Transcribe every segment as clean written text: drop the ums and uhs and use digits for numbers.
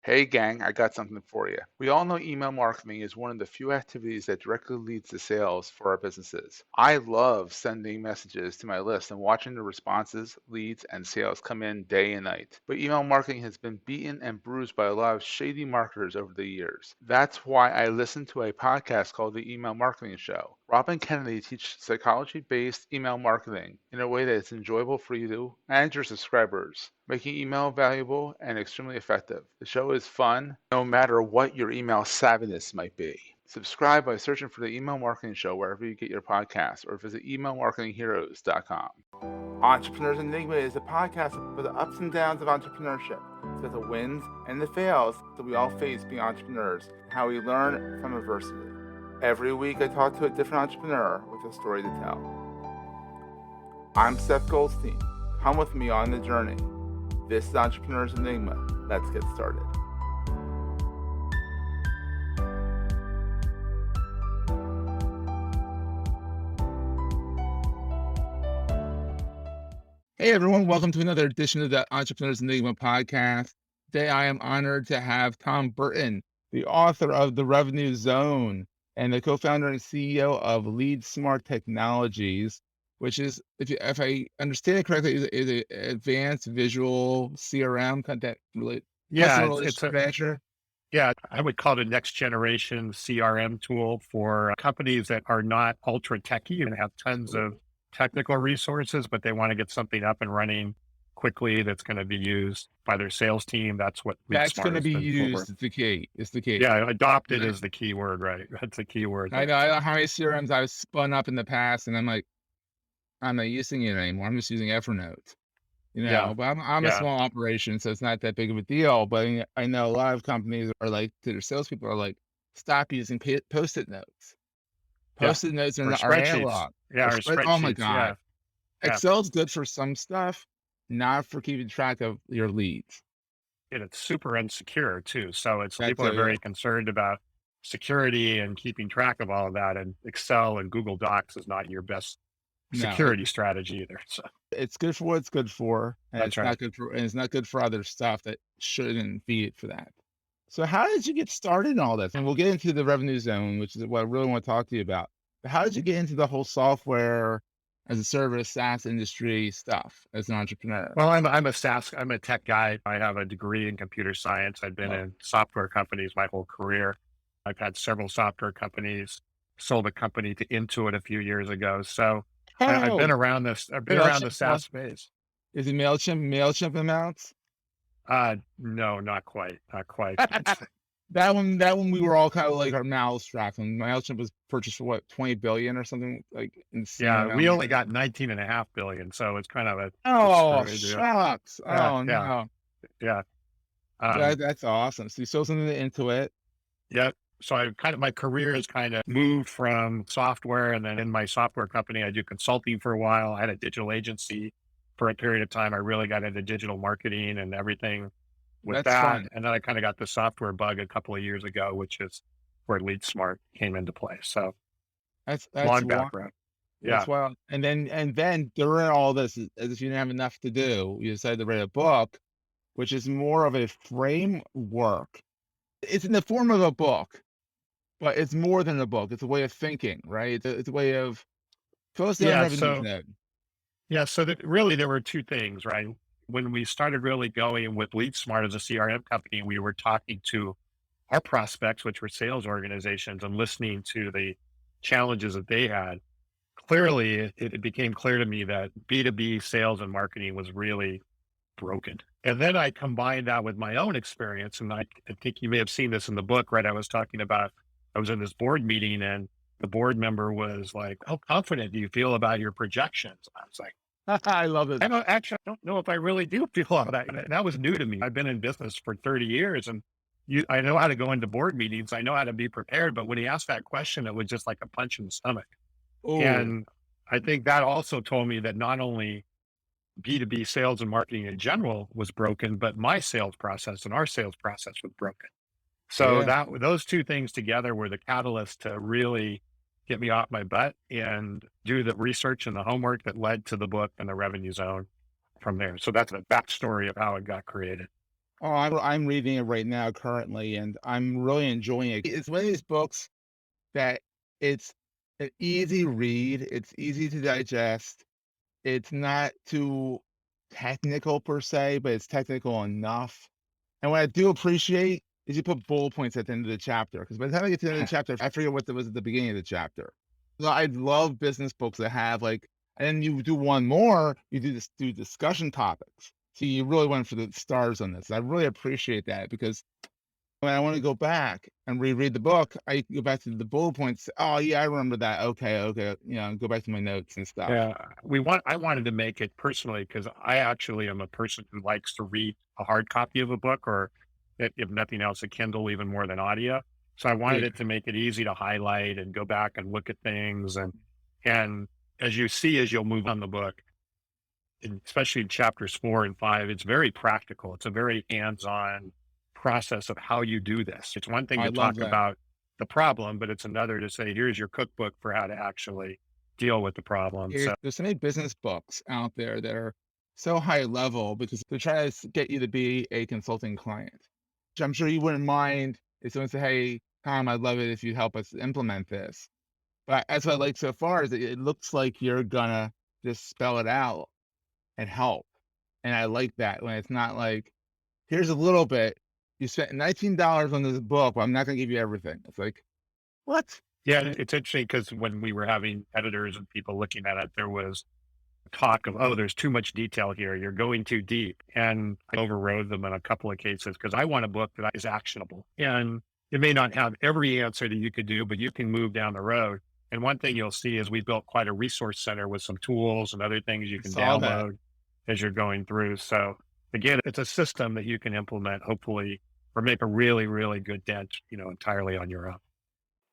Hey gang, I got something for you. We all know email marketing is one of the few activities that directly leads to sales for our businesses. I love sending messages to my list and watching the responses, leads, and sales come in day and night. But email marketing has been beaten and bruised by a lot of shady marketers over the years. That's why I listen to a podcast called The Email Marketing Show. Rob and Kennedy teach psychology-based email marketing in a way that is enjoyable for you and your subscribers, making email valuable and extremely effective. The show is fun, no matter what your email savviness might be. Subscribe by searching for the Email Marketing Show wherever you get your podcasts or visit emailmarketingheroes.com. Entrepreneurs Enigma is a podcast for the ups and downs of entrepreneurship. It's got the wins and the fails that we all face being entrepreneurs, and how we learn from adversity. Every week I talk to a different entrepreneur with a story to tell. I'm Seth Goldstein. Come with me on the journey. This is Entrepreneurs Enigma. Let's get started. Hey everyone, welcome to another edition of the Entrepreneurs Enigma podcast. Today I am honored to have Tom Burton, the author of The Revenue Zone and the co-founder and CEO of LeadSmart Technologies, which is, if I understand it correctly, is an advanced visual CRM content Yeah, customer relationship manager. yeah, I would call it a next generation CRM tool for companies that are not ultra techy and have tons of technical resources, but they want to get something up and running quickly that's going to be used by their sales team. That's what That's LeadSmart going to has be been used. for. It's the key. It's the key. Yeah, adopted Yeah. is the key word, right? That's the key word. I know how many CRMs I've spun up in the past, and I'm like, I'm not using it anymore. I'm just using Evernote. Yeah, But I'm a small operation, so it's not that big of a deal. But I know a lot of companies are like, to their salespeople are like, stop using Post-it notes. yeah. Post-it notes Or are spreadsheets. analog. Yeah, or Oh my spreadsheets. God. Yeah. Excel's good for some stuff, not for keeping track of your leads. And it's super insecure too. So That's people are very concerned about security and keeping track of all of that. And Excel and Google Docs is not your best security strategy either. So it's good for what it's good for, and that's right. it's not good for other stuff that shouldn't be it for that. So how did you get started in all this? And we'll get into the revenue zone, which is what I really want to talk to you about. But how did you get into the whole software as a service, SaaS industry stuff as an entrepreneur? Well, I'm a tech guy. I have a degree in computer science. I've been in software companies my whole career. I've had several software companies, sold a company to Intuit a few years ago. So I've been around this. I've been around the SaaS space. Is it Mailchimp amounts? No, not quite. Not quite. That one we were all kind of like our mouths dropped when Mailchimp was purchased for what, 20 billion or something like insane. Yeah, we only got 19.5 billion. So it's kind of shucks. Yeah, No. Yeah. That's awesome. So you sold something into it. Yeah. So my career has kind of moved from software, and then in my software company, I do consulting for a while. I had a digital agency for a period of time. I really got into digital marketing and everything with That's that. fun. And then I kind of got the software bug a couple of years ago, which is where LeadSmart came into play. So That's long background. Yeah. That's wild. And then during all this, as if you didn't have enough to do, you decided to write a book, which is more of a framework. It's in the form of a book, but it's more than a book. It's a way of thinking, right? It's a way of So really there were two things, right? When we started really going with LeadSmart as a CRM company, we were talking to our prospects, which were sales organizations, and listening to the challenges that they had. Clearly, it became clear to me that B2B sales and marketing was really broken. And then I combined that with my own experience. And I think you may have seen this in the book, right? I was in this board meeting, and the board member was like, "How confident do you feel about your projections?" I was like, I love it. I don't know if I really do feel all that. And that was new to me. I've been in business for 30 years, and I know how to go into board meetings. I know how to be prepared. But when he asked that question, it was just like a punch in the stomach. Ooh. And I think that also told me that not only B2B sales and marketing in general was broken, but my sales process and our sales process was broken. So those two things together were the catalyst to really get me off my butt and do the research and the homework that led to the book and the revenue zone from there. So that's the backstory of how it got created. Oh, I'm reading it right now currently, and I'm really enjoying it. It's one of these books that it's an easy read. It's easy to digest. It's not too technical per se, but it's technical enough. And what I do appreciate is you put bullet points at the end of the chapter, because by the time I get to the end of the chapter, I forget what was at the beginning of the chapter. So I love business books that have like, and then you do one more, you do discussion topics. So you really went for the stars on this. I really appreciate that, because when I want to go back and reread the book, I go back to the bullet points. Oh yeah, I remember that. Okay. Go back to my notes and stuff. Yeah, I wanted to make it personally because I actually am a person who likes to read a hard copy of a book, or if nothing else, a Kindle, even more than audio. So I wanted Yeah. it to make it easy to highlight and go back and look at things. And as you see, as you'll move on the book, and especially in chapters 4 and 5, it's very practical. It's a very hands-on process of how you do this. It's one thing I to love talk that. about the problem, but it's another to say, here's your cookbook for how to actually deal with the problem. So There's so many business books out there that are so high level because they're trying to get you to be a consulting client. Which I'm sure you wouldn't mind if someone said, "Hey, Tom, I'd love it if you help us implement this." But that's what I like so far is that it looks like you're gonna just spell it out and help. And I like that when it's not like, here's a little bit. You spent $19 on this book, but I'm not gonna give you everything. It's like, what? yeah, it's interesting because when we were having editors and people looking at it, there was talk of, oh, there's too much detail here. You're going too deep. And I overrode them in a couple of cases because I want a book that is actionable. And it may not have every answer that you could do, but you can move down the road. And one thing you'll see is we built quite a resource center with some tools and other things you I can saw that. download as you're going through. So again, it's a system that you can implement, hopefully, or make a really, really good dent, entirely on your own.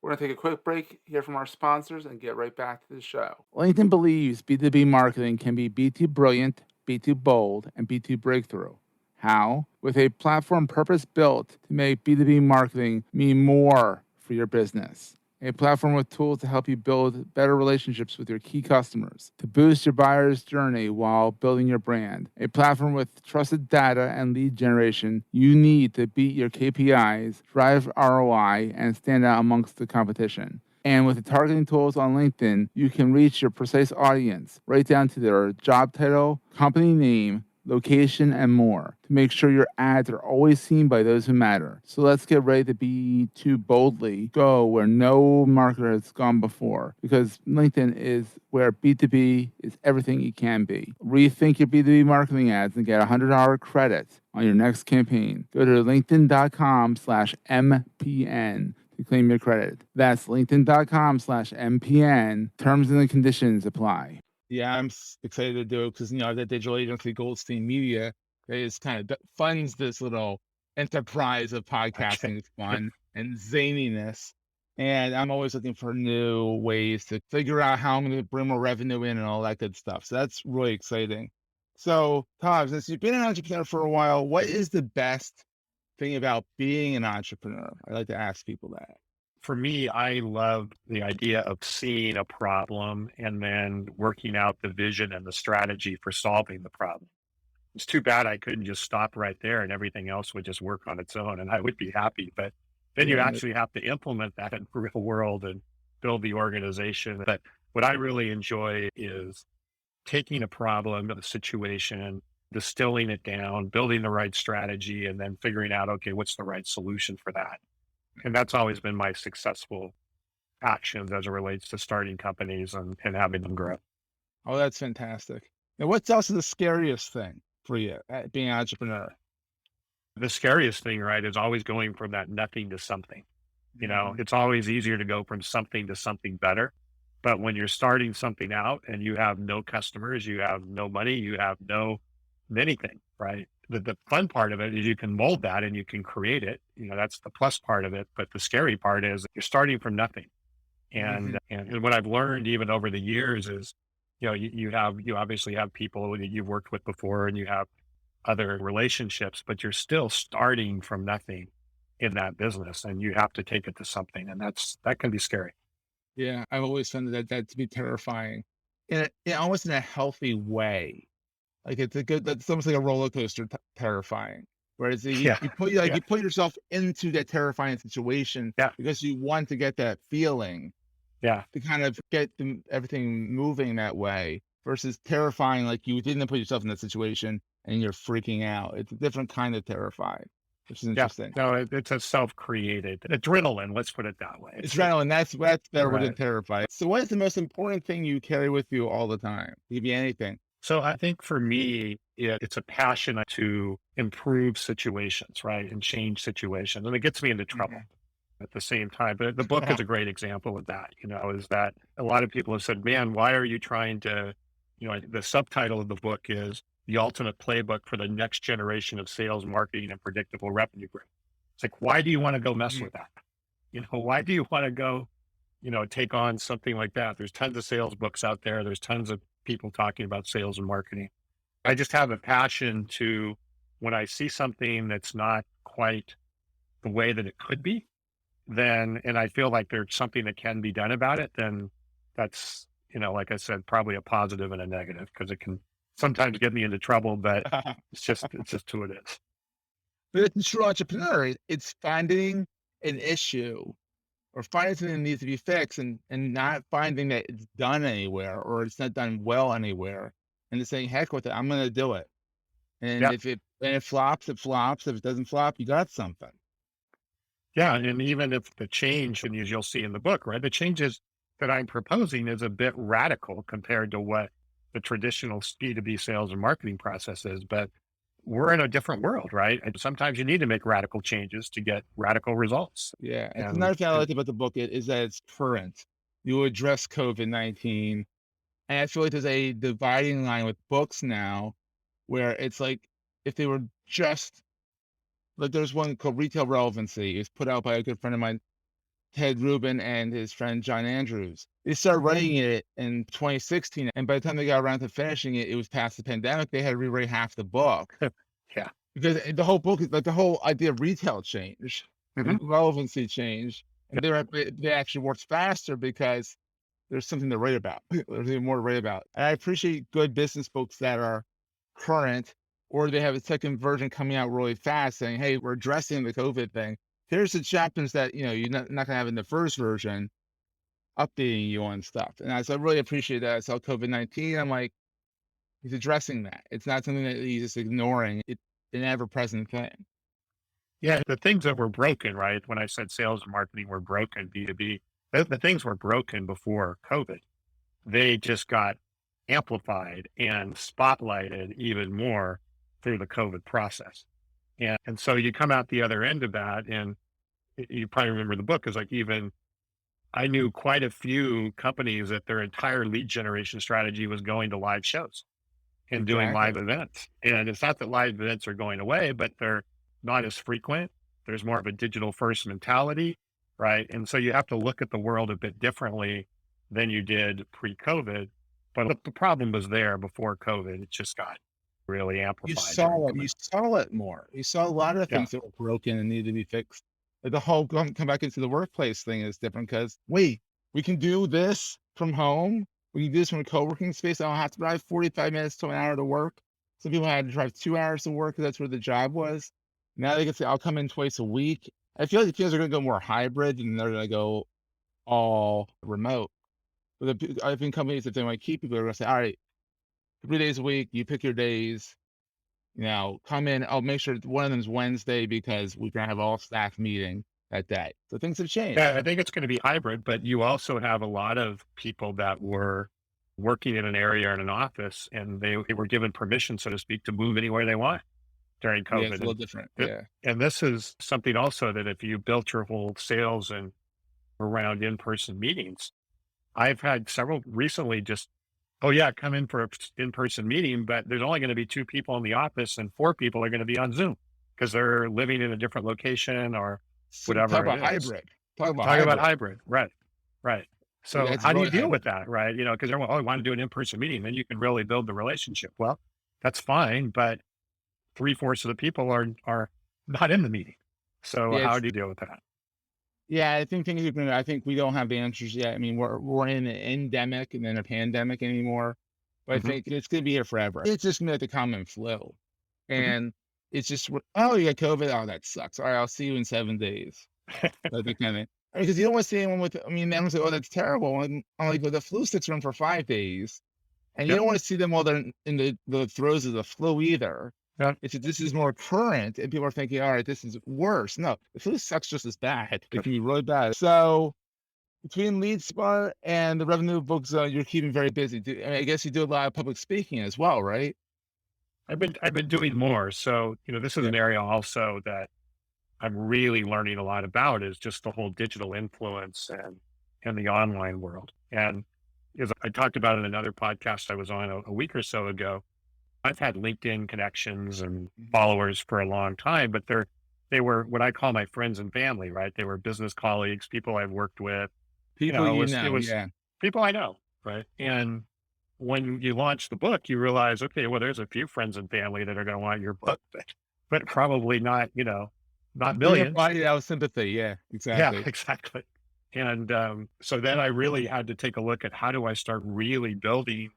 We're going to take a quick break, hear from our sponsors, and get right back to the show. LinkedIn believes B2B marketing can be B2 brilliant, B2 bold, and B2 breakthrough. How? With a platform purpose built to make B2B marketing mean more for your business. A platform with tools to help you build better relationships with your key customers, to boost your buyer's journey while building your brand. A platform with trusted data and lead generation you need to beat your KPIs, drive ROI, and stand out amongst the competition. And with the targeting tools on LinkedIn, you can reach your precise audience right down to their job title, company name, location, and more to make sure your ads are always seen by those who matter. So let's get ready to be too boldly go where no marketer has gone before, because LinkedIn is where B2B is everything it can be. Rethink your B2B marketing ads and get $100 credit on your next campaign. Go to linkedin.com/MPN to claim your credit. That's linkedin.com/MPN. Terms and conditions apply. Yeah, I'm excited to do it because, the digital agency Goldstein Media is kind of funds this little enterprise of Okay. podcasting fun and zaniness. And I'm always looking for new ways to figure out how I'm going to bring more revenue in and all that good stuff. So that's really exciting. So, Tom, since you've been an entrepreneur for a while, what is the best thing about being an entrepreneur? I like to ask people that. For me, I love the idea of seeing a problem and then working out the vision and the strategy for solving the problem. It's too bad I couldn't just stop right there and everything else would just work on its own and I would be happy. But then you Yeah. actually have to implement that in the real world and build the organization. But what I really enjoy is taking a problem, a situation, distilling it down, building the right strategy, and then figuring out, okay, what's the right solution for that? And that's always been my successful actions as it relates to starting companies and having them grow. Oh, that's fantastic. Now, what's also the scariest thing for you at being an entrepreneur? The scariest thing, right, is always going from that nothing to something. Mhm. It's always easier to go from something to something better. But when you're starting something out and you have no customers, you have no money, you have no anything, right? The fun part of it is you can mold that and you can create it. That's the plus part of it. But the scary part is you're starting from nothing. Mhm. And what I've learned even over the years is, you obviously have people that you've worked with before and you have other relationships, but you're still starting from nothing in that business and you have to take it to something. And that can be scary. Yeah, I've always found that to be terrifying, almost in a healthy way. Like it's almost like a roller coaster, terrifying. Whereas Yeah. you Yeah. put yourself into that terrifying situation Yeah. because you want to get that feeling Yeah. to kind of get everything moving that way versus terrifying, like you didn't put yourself in that situation and you're freaking out. It's a different kind of terrified, which is Yeah. interesting. No, it's a self-created adrenaline. Let's put it that way. It's Adrenaline, that's better word than right. terrified. So what is the most important thing you carry with you all the time? Give you anything. So I think for me, it's a passion to improve situations, right? And change situations. And it gets me into trouble at the same time. But the book is a great example of that, is that a lot of people have said, man, why are you trying to, the subtitle of the book is The Ultimate Playbook for the Next Generation of Sales, Marketing, and Predictable Revenue Growth. It's like, why do you want to go mess with that? Why do you want to go, take on something like that? There's tons of sales books out there. There's tons of people talking about sales and marketing. I just have a passion to, when I see something that's not quite the way that it could be, then, and I feel like there's something that can be done about it, then that's, like I said, probably a positive and a negative because it can sometimes get me into trouble, but it's just who it is. But it's a true entrepreneur. It's finding an issue or finding something that needs to be fixed and not finding that it's done anywhere or it's not done well anywhere. And just saying, heck with it, I'm gonna do it. And Yeah. if it flops, it flops. If it doesn't flop, you got something. Yeah. And even if the change, and as you'll see in the book, right, the changes that I'm proposing is a bit radical compared to what the traditional B2B sales and marketing process is. But we're in a different world, right? And sometimes you need to make radical changes to get radical results. Yeah. It's And, another thing I like about the book is that it's current. You address COVID-19. And I feel like there's a dividing line with books now where it's like if they were just like there's one called Retail Relevancy. It's put out by a good friend of mine, Ted Rubin, and his friend John Andrews. They started writing it in 2016, and by the time they got around to finishing it, it was past the pandemic. They had to rewrite half the book yeah. because the whole book is like the whole idea of retail changed, Mhm. relevancy changed, and they actually worked faster because there's something to write about. There's something more to write about. And I appreciate good business books that are current, or they have a second version coming out really fast saying, hey, we're addressing the COVID thing. Here's the chapters that, you're not going to have in the first version, updating you on stuff. And I really appreciate that. I saw COVID-19. I'm like, he's addressing that. It's not something that he's just ignoring. It's an ever-present thing. Yeah. The things that were broken, right? When I said sales and marketing were broken, B2B, the things were broken before COVID. They just got amplified and spotlighted even more through the COVID process. And so you come out the other end of that, and you probably remember the book is like, even I knew quite a few companies that their entire lead generation strategy was going to live shows and doing live Exactly. events. And it's not that live events are going away, but they're not as frequent. There's more of a digital first mentality, right? And so you have to look at the world a bit differently than you did pre-COVID. But the problem was there before COVID. It just got really amplified during You COVID. saw it more. You saw a lot of Yeah. things that were broken and needed to be fixed. Like the whole come back into the workplace thing is different because wait, we can do this from home. We can do this from a co-working space. I don't have to drive 45 minutes to an hour to work. Some people had to drive 2 hours to work because that's where the job was. Now they can say, I'll come in twice a week. I feel like the teams are going to go more hybrid and they're going to go all remote. But I think companies, if they want to keep people, are going to say, all right, 3 days a week, you pick your days. Come in. I'll make sure one of them is Wednesday because we're gonna have all staff meeting that day. So things have changed. Yeah, I think it's going to be hybrid, but you also have a lot of people that were working in an area or in an office, and they were given permission, so to speak, to move anywhere they want during Yeah, it's COVID. a little different. And, Yeah. and this is something also that if you built your whole sales and around in-person meetings, I've had several recently just, oh yeah, come in for an in-person meeting, but there's only going to be 2 people in the office and 4 people are going to be on Zoom because they're living in a different location or So talk whatever it about is. hybrid. Talk about Talk about hybrid. hybrid. Right. Right. So That's how do you really deal hybrid. with that? Right. Because everyone, oh, I want to do an in-person meeting. Then you can really build the relationship. Well, that's fine, but 3/4 of the people are not in the meeting. So Yeah, how do you deal with that? I think I think we don't have the answers yet. I mean, we're in an endemic and then a pandemic anymore. But I Hmm. think it's gonna be here forever. It's just gonna be like the common flu. Hmm. And it's just, oh, you got COVID. Oh, that sucks. All right, I'll see you in 7 days. Like that kind of, because you don't want to see anyone with, I mean, everyone's like, oh, that's terrible. And I'm like, well, the flu sticks around for 5 days. And you Yep. don't want to see them while they're in the throes of the flu either. Yeah. It's this is more current, and people are thinking, all right, this is worse. No, the flu sucks just as bad. It can be really bad. So between LeadSmart and the revenue book zone, you're keeping very busy. I mean, I guess you do a lot of public speaking as well, right? I've been doing more. So, this is Yeah. an area also that I'm really learning a lot about, is just the whole digital influence and the online world. And as I talked about in another podcast I was on a week or so ago, I've had LinkedIn connections and followers for a long time, but they were what I call my friends and family, right? They were business colleagues, people I've worked with. People It was yeah. people I know, right? And when you launch the book, you realize, okay, well, there's a few friends and family that are going to want your book, but probably not, not You're gonna millions. find it out of sympathy. Yeah, Yeah, exactly. exactly. And so then I really had to take a look at how do I start really building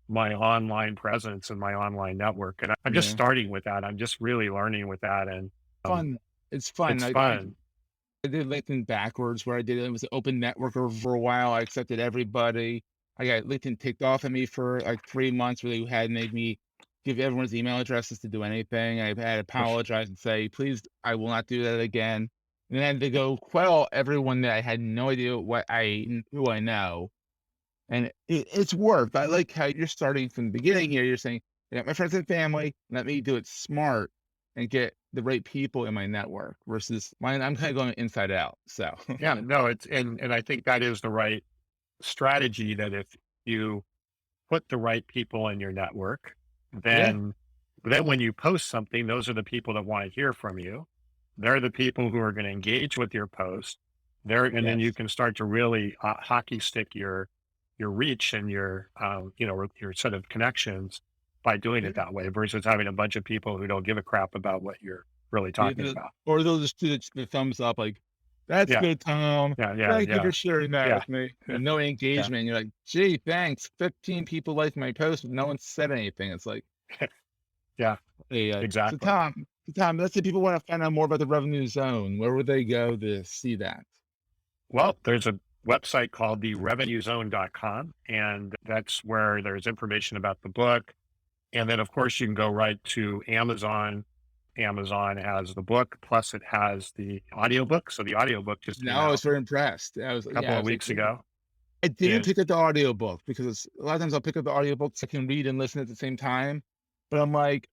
my online presence and my online network. And I'm just Yeah. starting with that. I'm just really learning with that. And Fun. It's fun. it's fun. I did LinkedIn backwards where I did it. It was an open network for a while. I accepted everybody. I got LinkedIn ticked off at me for like 3 months where they had made me give everyone's email addresses to do anything. I had to apologize and say, please, I will not do that again. And then they go quell everyone that I had no idea who I know. And it's worked. I like how you're starting from the beginning here. You're saying, I got my friends and family, let me do it smart and get the right people in my network versus mine. I'm kind of going inside out. So Yeah, no, and I think that is the right strategy, that if you put the right people in your network, yeah, then when you post something, those are the people that want to hear from you. They're the people who are going to engage with your post there. And then you yes. can start to really hockey stick your reach and your set of connections by doing Yeah. it that way versus having a bunch of people who don't give a crap about what you're really talking about. Or they'll just do the thumbs up, like, that's Yeah. good, Tom. Yeah. Yeah. Thank you Yeah. for sharing that Yeah. with me. Yeah. And no Yeah. engagement. You're like, gee, thanks. 15 people liked my post, but no one said anything. It's like, Yeah. hey, Exactly. Tom, let's say people want to find out more about the revenue zone. Where would they go to see that? Well, there's a website called the revenuezone.com, and that's where there's information about the book. And then, of course, you can go right to Amazon. Amazon has the book, plus it has the audiobook. So the audiobook just No, came I out was very impressed. a couple I of was like, weeks "Ooh." ago. I didn't And pick up the audiobook because a lot of times I'll pick up the audiobook so I can read and listen at the same time. But I'm like,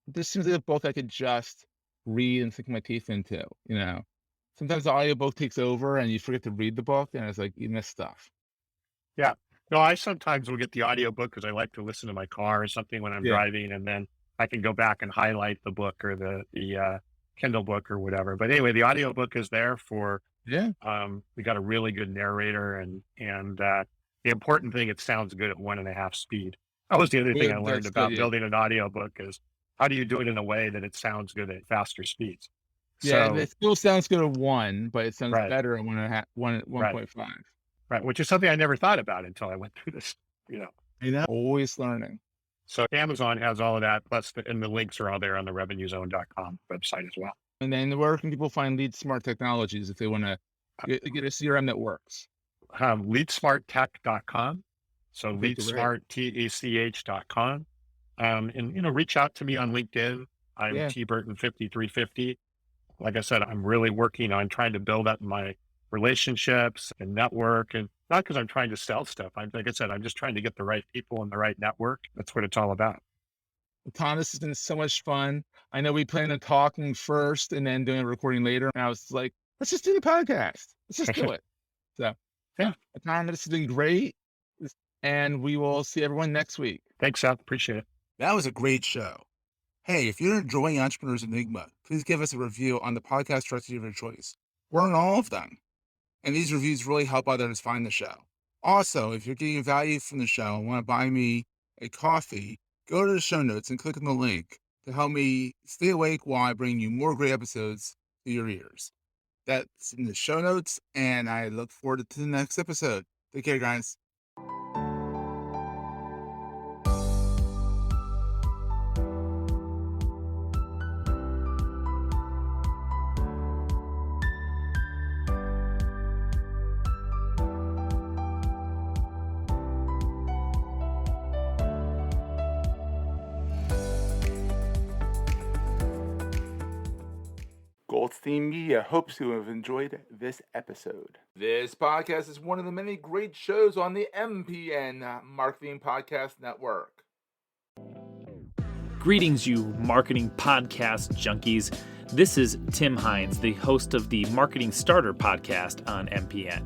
this seems like a book I could just read and sink my teeth into, you know? Sometimes the audiobook takes over and you forget to read the book, and it's like you miss stuff. yeah, no, I sometimes will get the audiobook because I like to listen to my car or something when I'm Yeah. driving, and then I can go back and highlight the book or the Kindle book or whatever. But anyway, the audiobook is there for. Yeah. We got a really good narrator, and the important thing, it sounds good at 1.5 speed. That was the other thing Well, I learned that's good, about yeah. building an audiobook, is how do you do it in a way that it sounds good at faster speeds? Yeah, and So, it still sounds good at 1, but it sounds right, better at 1.5 1 at right, 1.5. right, which is something I never thought about until I went through this, you know. You know? Always learning. So Amazon has all of that, plus and the links are all there on the revenuezone.com website as well. And then where can people find LeadSmart Technologies if they wanna get a CRM that works? LeadSmartTech.com. So Okay, great. LeadSmartTech.com. And reach out to me on LinkedIn. I'm Yeah. tburton5350. Like I said, I'm really working on trying to build up my relationships and network, and not because I'm trying to sell stuff. Like I said, I'm just trying to get the right people in the right network. That's what it's all about. Tom, this has been so much fun. I know we planned on talking first and then doing a recording later. And I was like, let's just do the podcast. Let's just do it. So, Yeah. Tom, this has been great. And we will see everyone next week. Thanks, Seth. Appreciate it. That was a great show. Hey, if you're enjoying Entrepreneurs Enigma, please give us a review on the podcast directory of your choice. We're on all of them. And these reviews really help others find the show. Also, if you're getting value from the show and want to buy me a coffee, go to the show notes and click on the link to help me stay awake while I bring you more great episodes to your ears. That's in the show notes, and I look forward to the next episode. Take care, guys. Theme Media hopes you have enjoyed this episode. This podcast is one of the many great shows on the MPN Marketing Podcast Network. Greetings, you marketing podcast junkies. This is Tim Hines, the host of the Marketing Starter podcast on MPN.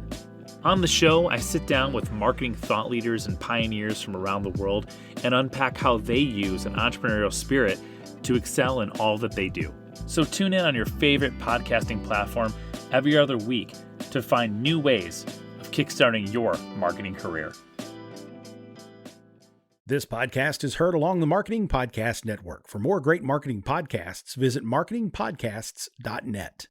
On the show, I sit down with marketing thought leaders and pioneers from around the world and unpack how they use an entrepreneurial spirit to excel in all that they do. So tune in on your favorite podcasting platform every other week to find new ways of kickstarting your marketing career. This podcast is heard along the Marketing Podcast Network. For more great marketing podcasts, visit marketingpodcasts.net.